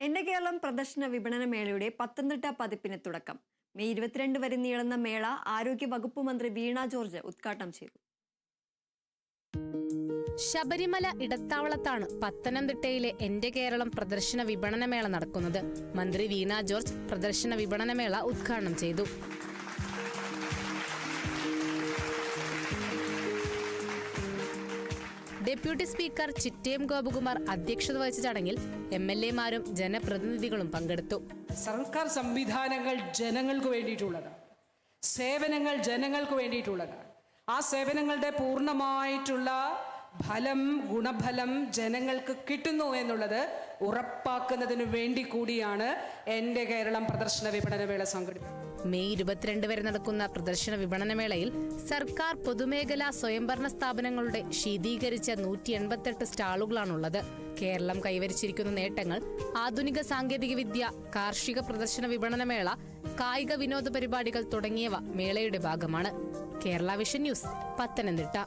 എന്റെ കേരളം പ്രദർശന വിപണന മേളയുടെ പത്തനംതിട്ട പതിപ്പിന് തുടക്കം. മെയ് 22 വരെ നീളുന്ന മേള ആരോഗ്യ വകുപ്പ് മന്ത്രി വീണ ജോർജ് ഉദ്ഘാടനം ചെയ്തു. ശബരിമല ഇടത്താവളത്താണ് പത്തനംതിട്ടയിലെ എന്റെ കേരളം പ്രദർശന വിപണന മേള നടക്കുന്നത്. മന്ത്രി വീണ ജോർജ് പ്രദർശന വിപണന മേള ഉദ്ഘാടനം ചെയ്തു. ഡെപ്യൂട്ടി സ്പീക്കർ ചിറ്റയം ഗോപകുമാർ അധ്യക്ഷത വഹിച്ച ചടങ്ങിൽ MLA-മാരും ജനപ്രതിനിധികളും പങ്കെടുത്തു. സർക്കാർ സംവിധാനങ്ങൾ ജനങ്ങൾക്ക് വേണ്ടിയിട്ടുള്ളതാണ്, സേവനങ്ങൾ ജനങ്ങൾക്ക് വേണ്ടിയിട്ടുള്ളതാണ്. ആ സേവനങ്ങളുടെ പൂർണ്ണമായിട്ടുള്ള ഗുണഫലം ജനങ്ങൾക്ക് കിട്ടുന്നു എന്നുള്ളത് ഉറപ്പാക്കുന്നതിന് വേണ്ടി കൂടിയാണ് എന്റെ കേരളം പ്രദർശന വിപണനമേള സംഘടിപ്പിച്ചത്. മെയ് 22 വരെ നടക്കുന്ന പ്രദർശന വിപണനമേളയിൽ സർക്കാർ പൊതുമേഖലാ സ്വയംഭരണ സ്ഥാപനങ്ങളുടെ ശീതീകരിച്ച 188 സ്റ്റാളുകളാണുള്ളത്. കേരളം കൈവരിച്ചിരിക്കുന്ന നേട്ടങ്ങൾ, ആധുനിക സാങ്കേതികവിദ്യ, കാർഷിക പ്രദർശന വിപണനമേള, കായിക വിനോദ പരിപാടികൾ തുടങ്ങിയവ മേളയുടെ ഭാഗമാണ്. Kerala vision news, Pathanamthitta.